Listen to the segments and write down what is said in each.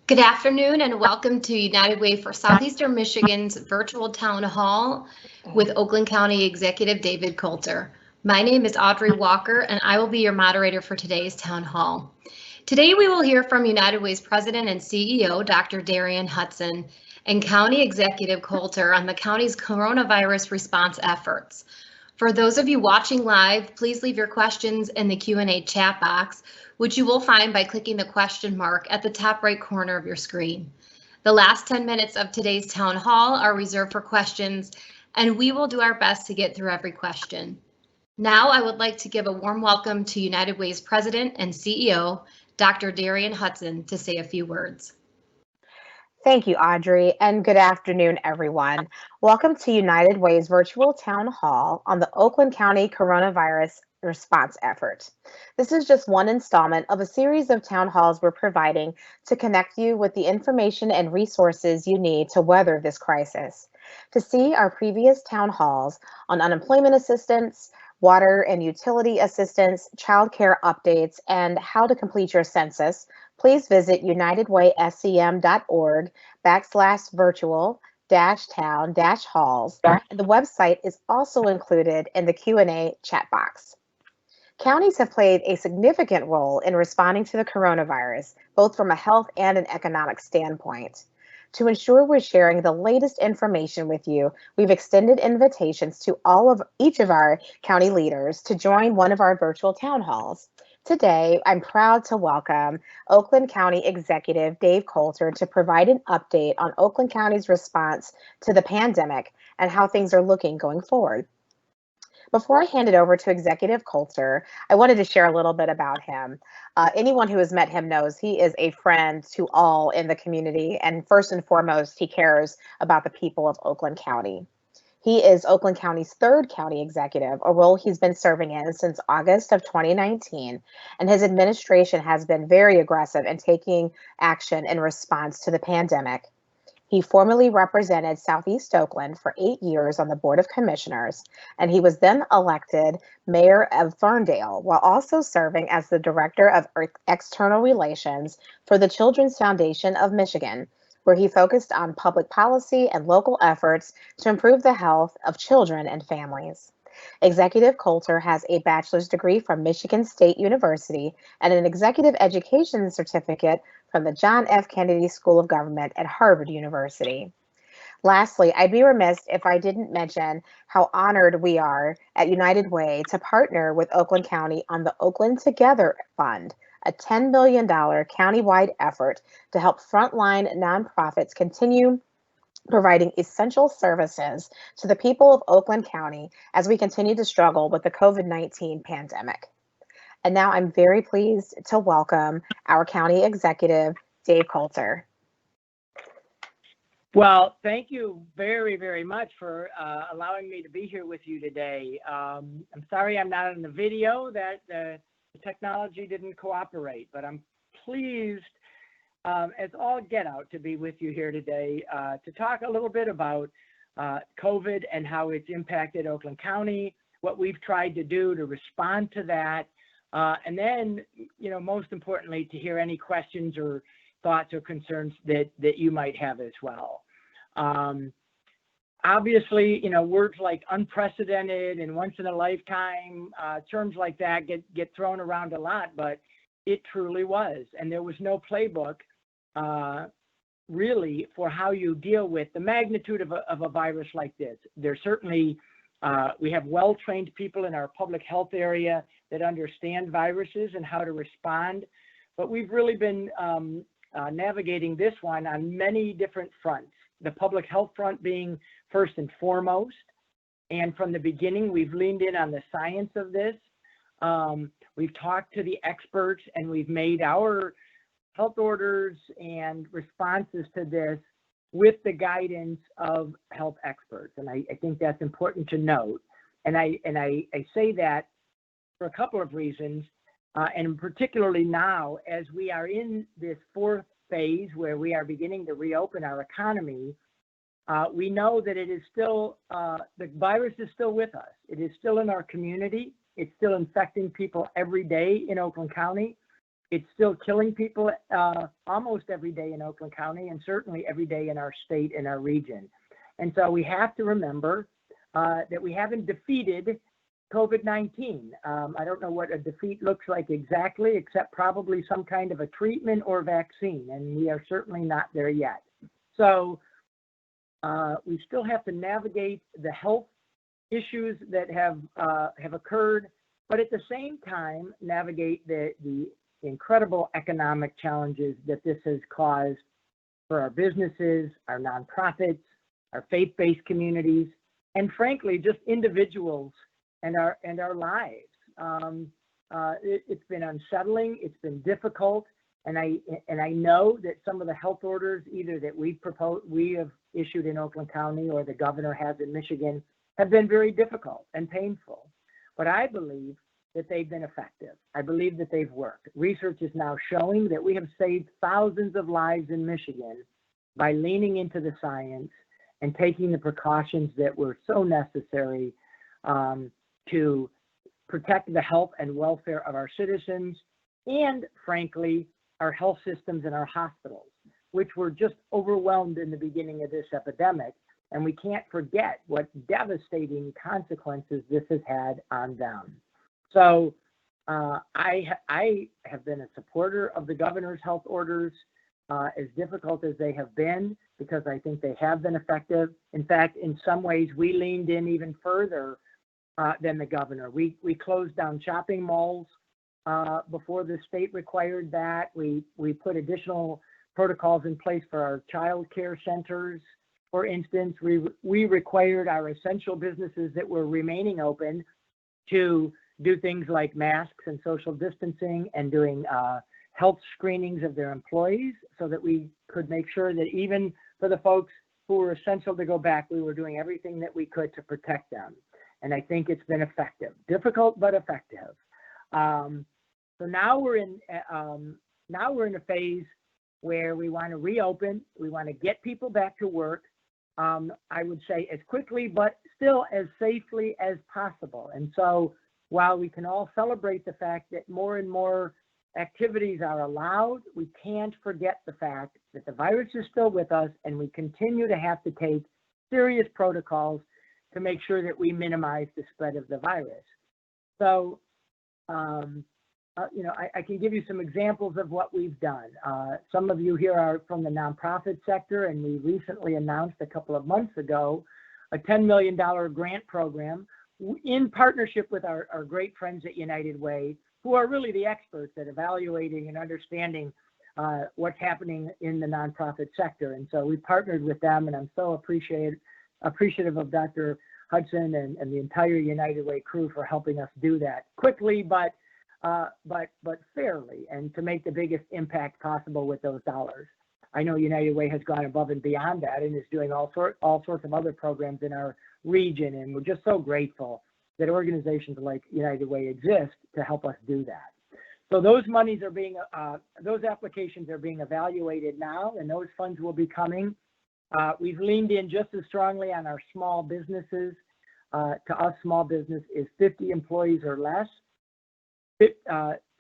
Good afternoon and welcome to United Way for Southeastern Michigan's virtual town hall with Oakland County Executive David Coulter. My name is Audrey Walker and I will be your moderator for today's town hall. Today we will hear from United Way's President and CEO, Dr. Darian Hudson, and County Executive Coulter on the county's coronavirus response efforts. For those of you watching live, please leave your questions in the Q&A chat box, which you will find by clicking the question mark at the top right corner of your screen. The last 10 minutes of today's town hall are reserved for questions, and we will do our best to get through every question. Now I would like to give a warm welcome to United Way's President and CEO, Dr. Darian Hudson, to say a few words. Thank you, Audrey, and good afternoon, everyone. Welcome to United Way's virtual town hall on the Oakland County coronavirus response effort. This is just one installment of a series of town halls we're providing to connect you with the information and resources you need to weather this crisis. To see our previous town halls on unemployment assistance, water and utility assistance, childcare updates, and how to complete your census, please visit unitedwayscm.org/virtual-town-halls. And the website is also included in the Q&A chat box. Counties have played a significant role in responding to the coronavirus, both from a health and an economic standpoint. To ensure we're sharing the latest information with you, we've extended invitations to each of our county leaders to join one of our virtual town halls. Today, I'm proud to welcome Oakland County Executive Dave Coulter to provide an update on Oakland County's response to the pandemic and how things are looking going forward. Before I hand it over to Executive Coulter, I wanted to share a little bit about him. Anyone who has met him knows he is a friend to all in the community, and first and foremost, he cares about the people of Oakland County. He is Oakland County's third county executive, a role he's been serving in since August of 2019, and his administration has been very aggressive in taking action in response to the pandemic. He formerly represented Southeast Oakland for 8 years on the Board of Commissioners, and he was then elected mayor of Ferndale while also serving as the Director of External Relations for the Children's Foundation of Michigan, where he focused on public policy and local efforts to improve the health of children and families. Executive Coulter has a bachelor's degree from Michigan State University and an executive education certificate from the John F. Kennedy School of Government at Harvard University. Lastly, I'd be remiss if I didn't mention how honored we are at United Way to partner with Oakland County on the Oakland Together Fund, a $10 million countywide effort to help frontline nonprofits continue providing essential services to the people of Oakland County as we continue to struggle with the COVID-19 pandemic. And now I'm very pleased to welcome our county executive, Dave Coulter. Well, thank you very, very much for allowing me to be here with you today. I'm sorry I'm not in the video, that the technology didn't cooperate, but I'm pleased as all get out to be with you here today to talk a little bit about COVID and how it's impacted Oakland County, what we've tried to do to respond to that, and then, most importantly, to hear any questions or thoughts or concerns that you might have as well. Obviously, words like unprecedented and once in a lifetime, terms like that get thrown around a lot, but it truly was. And there was no playbook really for how you deal with the magnitude of a virus like this. There's certainly, we have well-trained people in our public health area that understand viruses and how to respond, but we've really been navigating this one on many different fronts. The public health front being first and foremost, and from the beginning, we've leaned in on the science of this. We've talked to the experts and we've made our health orders and responses to this with the guidance of health experts. And I think that's important to note. And I say that for a couple of reasons, and particularly now as we are in this fourth phase where we are beginning to reopen our economy, we know that it is still, the virus is still with us. It is still in our community. It's still infecting people every day in Oakland County. It's still killing people almost every day in Oakland County, and certainly every day in our state and our region. And so we have to remember that we haven't defeated COVID-19. I don't know what a defeat looks like exactly, except probably some kind of a treatment or vaccine, and we are certainly not there yet. So we still have to navigate the health issues that have occurred, but at the same time navigate the incredible economic challenges that this has caused for our businesses, our nonprofits, our faith-based communities, and frankly, just individuals and our lives. It's been unsettling. It's been difficult, and I know that some of the health orders, either that we have issued in Oakland County or the governor has in Michigan, have been very difficult and painful. But I believe that they've been effective. I believe that they've worked. Research is now showing that we have saved thousands of lives in Michigan by leaning into the science and taking the precautions that were so necessary to protect the health and welfare of our citizens and, frankly, our health systems and our hospitals, which were just overwhelmed in the beginning of this epidemic. And we can't forget what devastating consequences this has had on them. So I have been a supporter of the governor's health orders, as difficult as they have been, because I think they have been effective. In fact, in some ways, we leaned in even further than the governor. We closed down shopping malls before the state required that. We put additional protocols in place for our child care centers. For instance, we required our essential businesses that were remaining open to do things like masks and social distancing and doing health screenings of their employees, so that we could make sure that even for the folks who were essential to go back, we were doing everything that we could to protect them. And I think it's been effective, difficult, but effective. So now we're in a phase where we want to reopen. We want to get people back to work. I would say as quickly, but still as safely as possible. And so while we can all celebrate the fact that more and more activities are allowed, we can't forget the fact that the virus is still with us, and we continue to have to take serious protocols to make sure that we minimize the spread of the virus. So, I can give you some examples of what we've done. Some of you here are from the nonprofit sector, and we recently announced a couple of months ago a $10 million grant program in partnership with our great friends at United Way, who are really the experts at evaluating and understanding what's happening in the nonprofit sector. And so we partnered with them, and I'm so appreciative of Dr. Hudson and the entire United Way crew for helping us do that quickly, but fairly, and to make the biggest impact possible with those dollars. I know United Way has gone above and beyond that and is doing all sorts of other programs in our region, and we're just so grateful that organizations like United Way exist to help us do that. So those monies are being, those applications are being evaluated now, and those funds will be coming. We've leaned in just as strongly on our small businesses. To us, small business is 50 employees or less.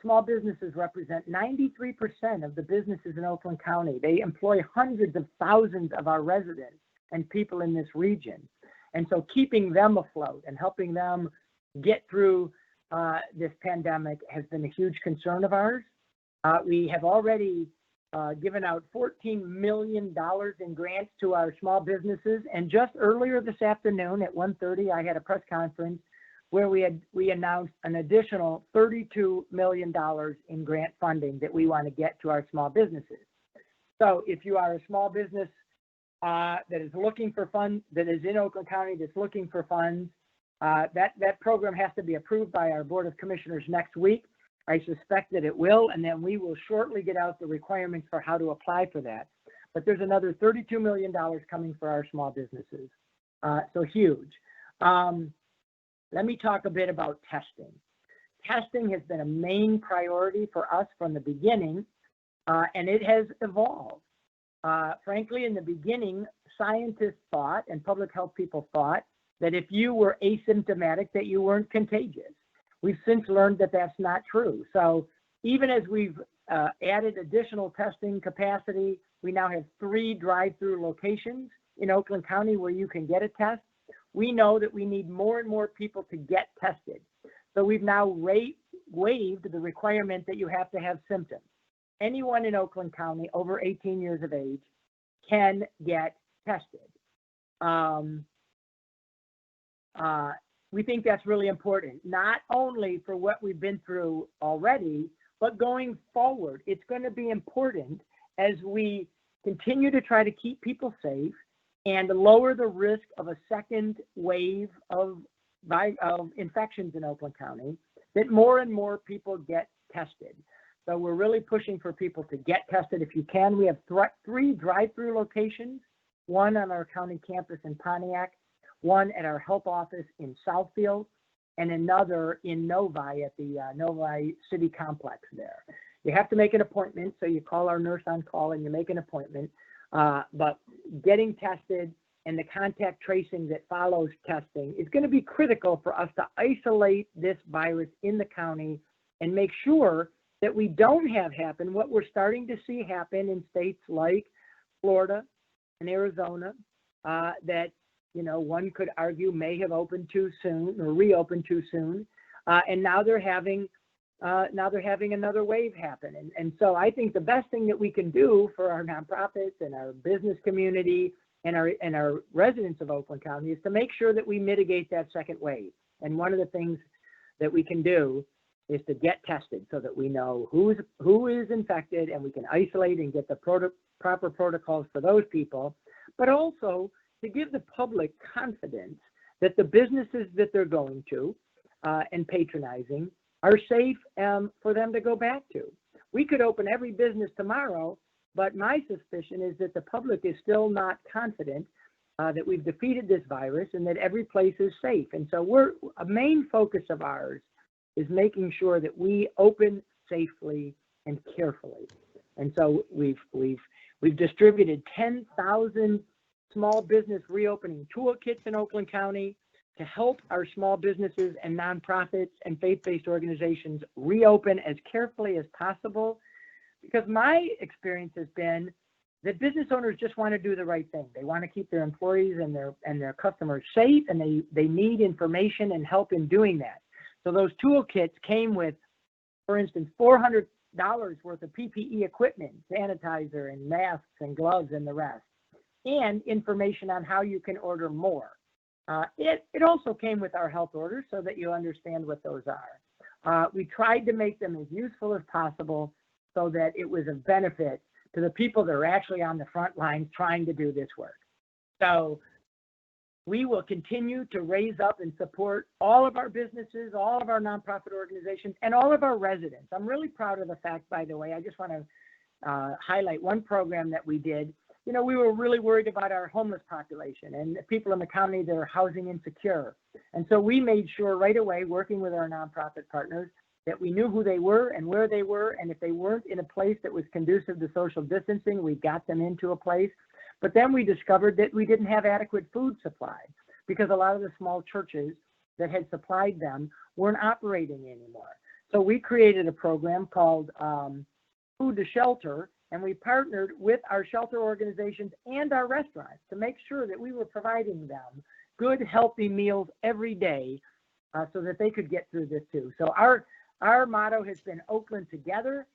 Small businesses represent 93% of the businesses in Oakland County. They employ hundreds of thousands of our residents and people in this region. And so keeping them afloat and helping them get through this pandemic has been a huge concern of ours. We have already given out $14 million in grants to our small businesses. And just earlier this afternoon at 1:30, I had a press conference where we announced an additional $32 million in grant funding that we want to get to our small businesses. So if you are a small business that is looking for funds, that is in Oakland County, that's looking for funds, that program has to be approved by our Board of Commissioners next week. I suspect that it will, and then we will shortly get out the requirements for how to apply for that. But there's another $32 million coming for our small businesses. So huge. Let me talk a bit about testing. Testing has been a main priority for us from the beginning, and it has evolved. Frankly, in the beginning, scientists thought and public health people thought that if you were asymptomatic, that you weren't contagious. We've since learned that that's not true. So even as we've added additional testing capacity. We now have 3 drive-through locations in Oakland County where you can get a test. We know that we need more and more people to get tested. So we've now waived the requirement that you have to have symptoms. Anyone in Oakland County over 18 years of age can get tested. We think that's really important, not only for what we've been through already, but going forward. It's going to be important as we continue to try to keep people safe and lower the risk of a second wave of infections in Oakland County, that more and more people get tested. So we're really pushing for people to get tested if you can. We have 3 drive-through locations, one on our county campus in Pontiac, one at our health office in Southfield, and another in Novi at the Novi City Complex there. You have to make an appointment, so you call our nurse on call and you make an appointment. But getting tested and the contact tracing that follows testing is going to be critical for us to isolate this virus in the county and make sure that we don't have happen what we're starting to see happen in states like Florida and Arizona, that, you know, one could argue may have opened too soon or reopened too soon, and now they're having another wave happen. And so I think the best thing that we can do for our nonprofits and our business community and our residents of Oakland County is to make sure that we mitigate that second wave. And one of the things that we can do is to get tested so that we know who is infected and we can isolate and get the proper protocols for those people, but also to give the public confidence that the businesses that they're going to and patronizing are safe for them to go back to. We could open every business tomorrow, but my suspicion is that the public is still not confident that we've defeated this virus and that every place is safe. And so a main focus of ours is making sure that we open safely and carefully. And so we've distributed 10,000 small business reopening toolkits in Oakland County to help our small businesses and nonprofits and faith-based organizations reopen as carefully as possible. Because my experience has been that business owners just want to do the right thing. They want to keep their employees and their customers safe, and they need information and help in doing that. So those toolkits came with, for instance, $400 worth of PPE equipment, sanitizer and masks and gloves and the rest, and information on how you can order more. It also came with our health orders so that you understand what those are. We tried to make them as useful as possible so that it was of benefit to the people that are actually on the front lines trying to do this work. So we will continue to raise up and support all of our businesses, all of our nonprofit organizations, and all of our residents. I'm really proud of the fact, by the way, I just want to highlight one program that we did. You know, we were really worried about our homeless population and people in the county that are housing insecure. And so we made sure right away, working with our nonprofit partners, that we knew who they were and where they were. And if they weren't in a place that was conducive to social distancing, we got them into a place. But then we discovered that we didn't have adequate food supply because a lot of the small churches that had supplied them weren't operating anymore. So we created a program called Food to Shelter, and we partnered with our shelter organizations and our restaurants to make sure that we were providing them good, healthy meals every day so that they could get through this too. So our motto has been Oakland Together,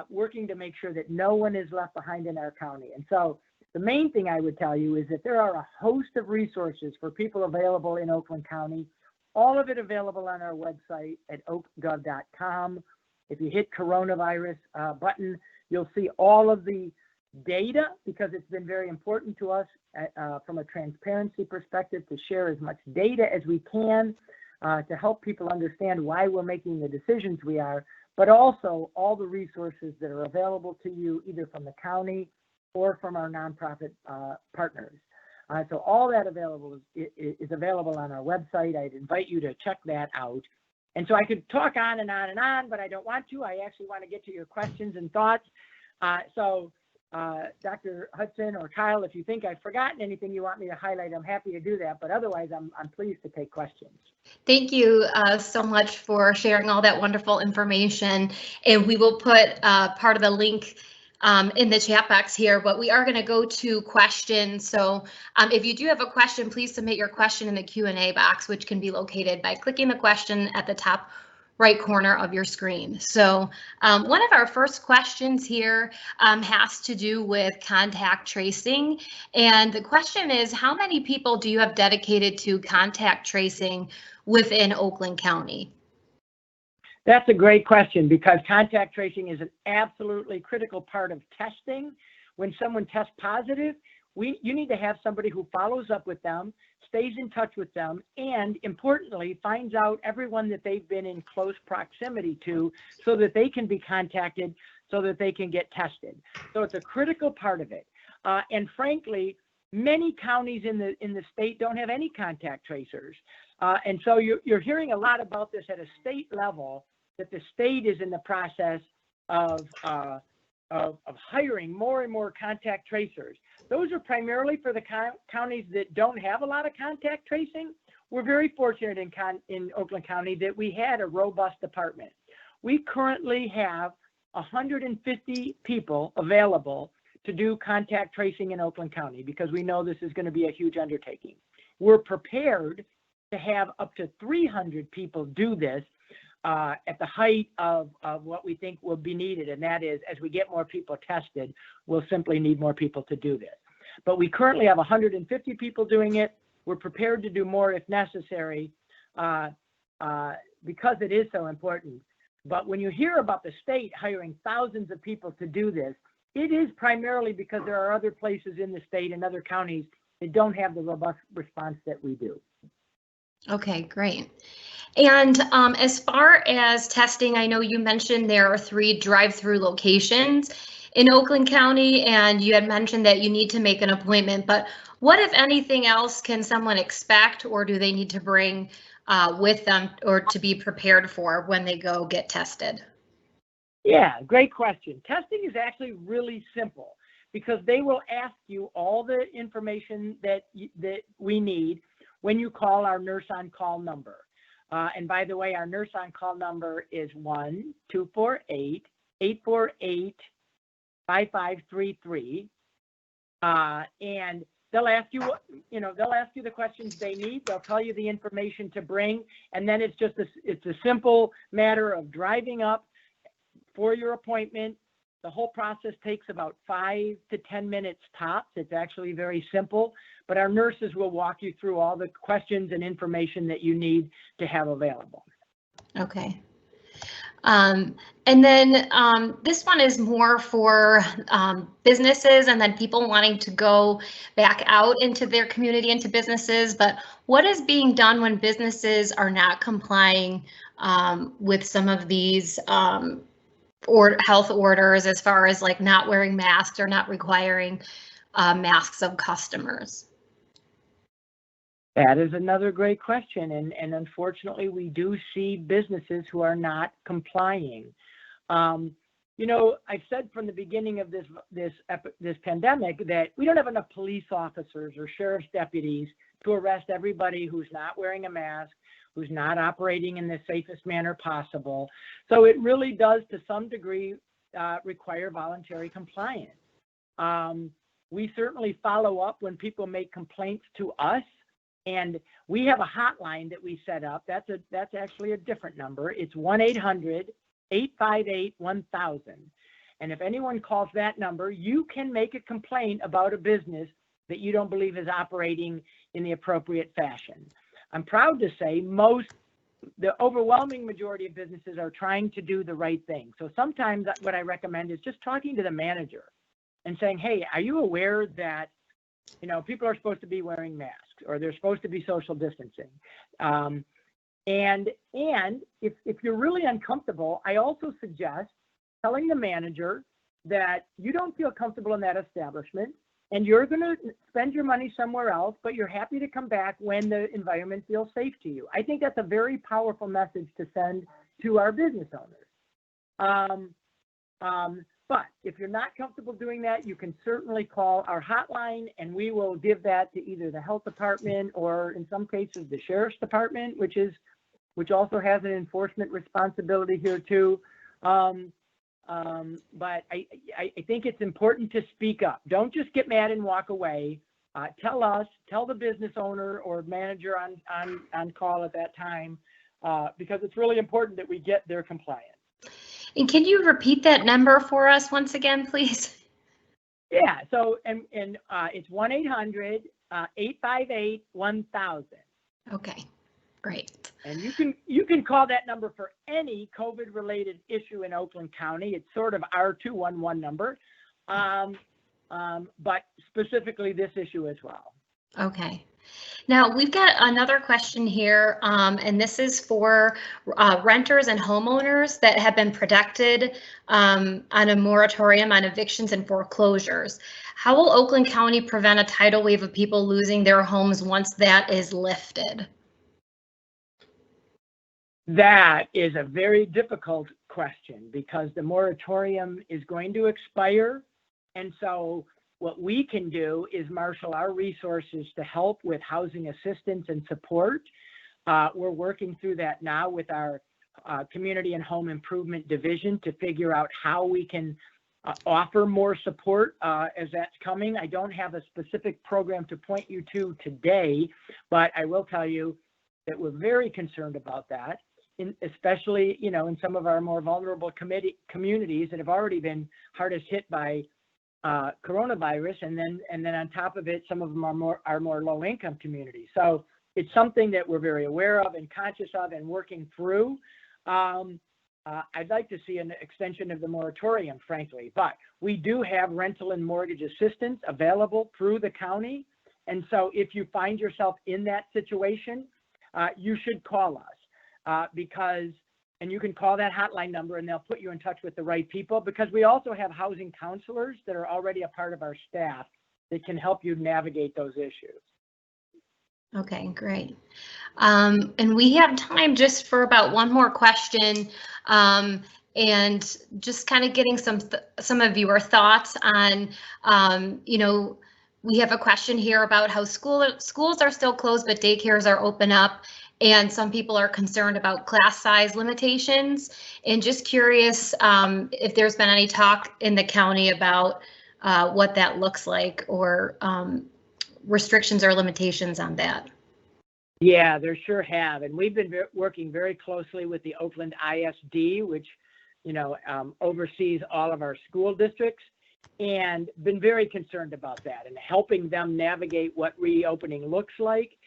working to make sure that no one is left behind in our county. And so the main thing I would tell you is that there are a host of resources for people available in Oakland County, all of it available on our website at oakgov.com. If you hit coronavirus button, you'll see all of the data, because it's been very important to us from a transparency perspective to share as much data as we can to help people understand why we're making the decisions we are, but also all the resources that are available to you either from the county or from our nonprofit partners. So all that is available on our website. I'd invite you to check that out. And so I could talk on and on and on, but I don't want to. I actually want to get to your questions and thoughts. So Dr. Hudson or Kyle, if you think I've forgotten anything you want me to highlight, I'm happy to do that. But otherwise, I'm pleased to take questions. Thank you so much for sharing all that wonderful information. And we will put part of the link in the chat box here, but we are going to go to questions. So if you do have a question, please submit your question in the Q&A box, which can be located by clicking the question at the top right corner of your screen. So one of our first questions here has to do with contact tracing. And the question is, how many people do you have dedicated to contact tracing within Oakland County? That's a great question, because contact tracing is an absolutely critical part of testing. When someone tests positive, you need to have somebody who follows up with them, stays in touch with them, and importantly, finds out everyone that they've been in close proximity to so that they can be contacted so that they can get tested. So it's a critical part of it. And frankly, many counties in the state don't have any contact tracers. And so you're hearing a lot about this at a state level, that the state is in the process of hiring more and more contact tracers. Those are primarily for the counties that don't have a lot of contact tracing. We're very fortunate in Oakland County that we had a robust department. We currently have 150 people available to do contact tracing in Oakland County, because we know this is going to be a huge undertaking. We're prepared to have up to 300 people do this at the height of what we think will be needed. And that is, as we get more people tested, we'll simply need more people to do this. But we currently have 150 people doing it. We're prepared to do more if necessary, because it is so important. But when you hear about the state hiring thousands of people to do this, it is primarily because there are other places in the state and other counties that don't have the robust response that we do. Okay, great. And as far as testing, I know you mentioned there are 3 drive-through locations in Oakland County, and you had mentioned that you need to make an appointment, but what, if anything else, can someone expect, or do they need to bring with them or to be prepared for when they go get tested? Yeah, great question. Testing is actually really simple, because they will ask you all the information that we need when you call our nurse on call number. And by the way, our nurse on call number is 1-248-848-5533. And they'll ask you, they'll ask you the questions they need. They'll tell you the information to bring. And then it's a simple matter of driving up for your appointment. The whole process takes about 5 to 10 minutes tops. It's actually very simple, but our nurses will walk you through all the questions and information that you need to have available. Okay. And then this one is more for businesses and then people wanting to go back out into their community, into businesses. But what is being done when businesses are not complying with some of these or health orders, as far as like not wearing masks or not requiring masks of customers? That is another great question, and unfortunately, we do see businesses who are not complying. I've said from the beginning of this pandemic that we don't have enough police officers or sheriff's deputies to arrest everybody who's not wearing a mask, who's not operating in the safest manner possible. So it really does, to some degree, require voluntary compliance. We certainly follow up when people make complaints to us, and we have a hotline that we set up. That's actually a different number. It's 1-800-858-1000. And if anyone calls that number, you can make a complaint about a business that you don't believe is operating in the appropriate fashion. I'm proud to say the overwhelming majority of businesses are trying to do the right thing. So sometimes what I recommend is just talking to the manager and saying, hey, are you aware that, people are supposed to be wearing masks, or they're supposed to be social distancing? And if you're really uncomfortable, I also suggest telling the manager that you don't feel comfortable in that establishment, and you're going to spend your money somewhere else, but you're happy to come back when the environment feels safe to you. I think that's a very powerful message to send to our business owners. But if you're not comfortable doing that, you can certainly call our hotline, and we will give that to either the health department or, in some cases, the sheriff's department, which also has an enforcement responsibility here too. But I think it's important to speak up. Don't just get mad and walk away. Tell us, tell the business owner or manager on call at that time, because it's really important that we get their compliance. And can you repeat that number for us once again, please? Yeah, so, and it's 1-800-858-1000. Okay, great. And you can call that number for any COVID-related issue in Oakland County. It's sort of our 211 number, but specifically this issue as well. Okay. Now we've got another question here, and this is for renters and homeowners that have been protected on a moratorium on evictions and foreclosures. How will Oakland County prevent a tidal wave of people losing their homes once that is lifted? That is a very difficult question because the moratorium is going to expire, and so what we can do is marshal our resources to help with housing assistance and support. We're working through that now with our Community and Home Improvement Division to figure out how we can offer more support as that's coming. I don't have a specific program to point you to today, but I will tell you that we're very concerned about that, especially in some of our more vulnerable communities that have already been hardest hit by coronavirus, and then on top of it, some of them are more low-income communities. So it's something that we're very aware of and conscious of and working through. I'd like to see an extension of the moratorium, frankly, but we do have rental and mortgage assistance available through the county, and so if you find yourself in that situation, you should call us and you can call that hotline number and they'll put you in touch with the right people, because we also have housing counselors that are already a part of our staff that can help you navigate those issues. Okay, great. And we have time just for about one more question, and just kind of getting some of your thoughts on, we have a question here about how schools are still closed, but daycares are open up. And some people are concerned about class size limitations, and just curious if there's been any talk in the county about what that looks like, or restrictions or limitations on that. Yeah, there sure have. And we've been working very closely with the Oakland ISD, which, oversees all of our school districts, and been very concerned about that and helping them navigate what reopening looks like.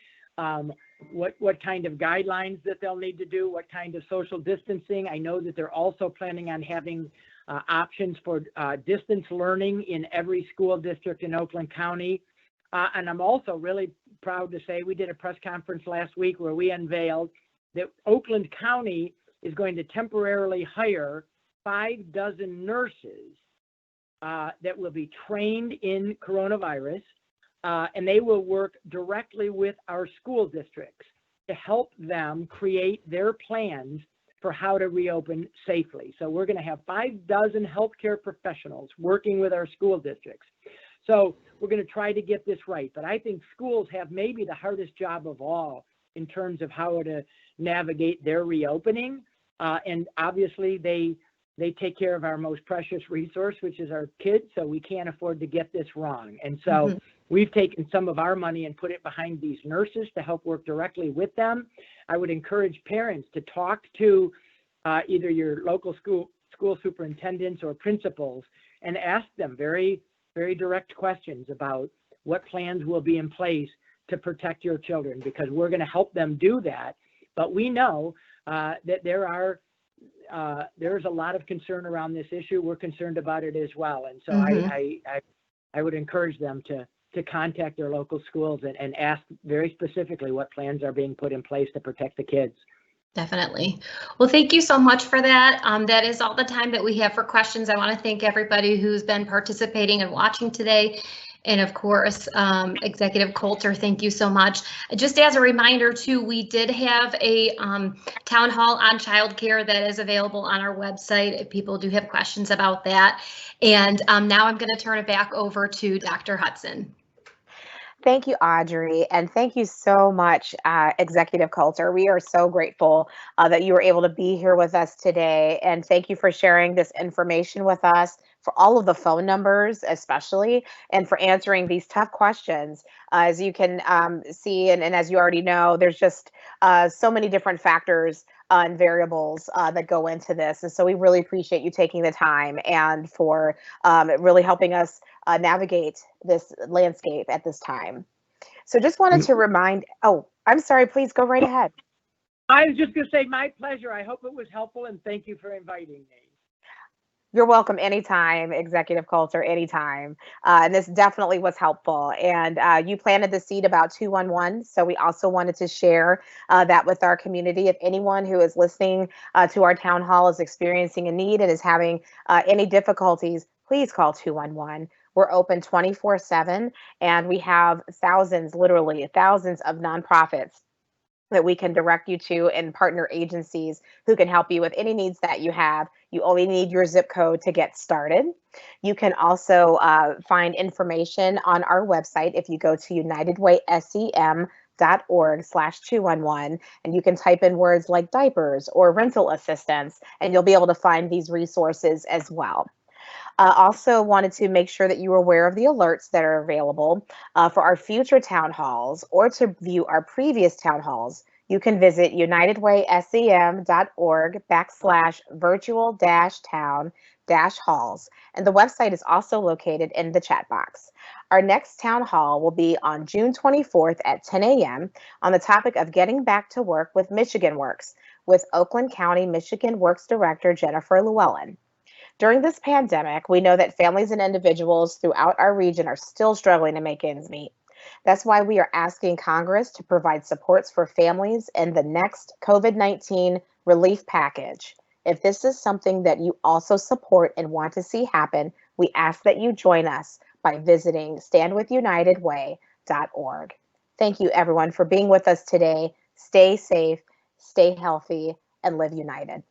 What kind of guidelines that they'll need to do, what kind of social distancing. I know that they're also planning on having options for distance learning in every school district in Oakland County. And I'm also really proud to say we did a press conference last week where we unveiled that Oakland County is going to temporarily hire 6 nurses that will be trained in coronavirus. And they will work directly with our school districts to help them create their plans for how to reopen safely. So we're going to have 6 healthcare professionals working with our school districts. So we're going to try to get this right. But I think schools have maybe the hardest job of all in terms of how to navigate their reopening. And obviously they take care of our most precious resource, which is our kids. So we can't afford to get this wrong. And so we've taken some of our money and put it behind these nurses to help work directly with them. I would encourage parents to talk to either your local school superintendents or principals and ask them very, very direct questions about what plans will be in place to protect your children, because we're going to help them do that. But we know that there's a lot of concern around this issue. We're concerned about it as well. And so I would encourage them to contact their local schools and ask very specifically what plans are being put in place to protect the kids. Definitely. Well, thank you so much for that. That is all the time that we have for questions. I want to thank everybody who's been participating and watching today. And of course, Executive Coulter, thank you so much. Just as a reminder too, we did have a town hall on childcare that is available on our website if people do have questions about that. And now I'm going to turn it back over to Dr. Hudson. Thank you, Audrey, and thank you so much, Executive Coulter. We are so grateful that you were able to be here with us today, and thank you for sharing this information with us, for all of the phone numbers especially, and for answering these tough questions. As you can see, and as you already know, there's just so many different factors and variables that go into this, and so we really appreciate you taking the time and for really helping us navigate this landscape at this time. So just wanted to remind, oh, I'm sorry, please go right ahead. I was just going to say my pleasure. I hope it was helpful, and thank you for inviting me. You're welcome anytime, Executive Coulter, anytime. And this definitely was helpful. And you planted the seed about 211. So we also wanted to share that with our community. If anyone who is listening to our town hall is experiencing a need and is having any difficulties, please call 211. We're open 24/7, and we have thousands, literally thousands of nonprofits that we can direct you to and partner agencies who can help you with any needs that you have. You only need your zip code to get started. You can also find information on our website if you go to unitedwaysem.org/211, and you can type in words like diapers or rental assistance, and you'll be able to find these resources as well. Also wanted to make sure that you were aware of the alerts that are available for our future town halls, or to view our previous town halls. You can visit unitedwaysem.org/virtual-town-halls, and the website is also located in the chat box. Our next town hall will be on June 24th at 10 a.m. on the topic of getting back to work with Michigan Works with Oakland County Michigan Works Director Jennifer Llewellyn. During this pandemic, we know that families and individuals throughout our region are still struggling to make ends meet. That's why we are asking Congress to provide supports for families in the next COVID-19 relief package. If this is something that you also support and want to see happen, we ask that you join us by visiting standwithunitedway.org. Thank you, everyone, for being with us today. Stay safe, stay healthy, and live united.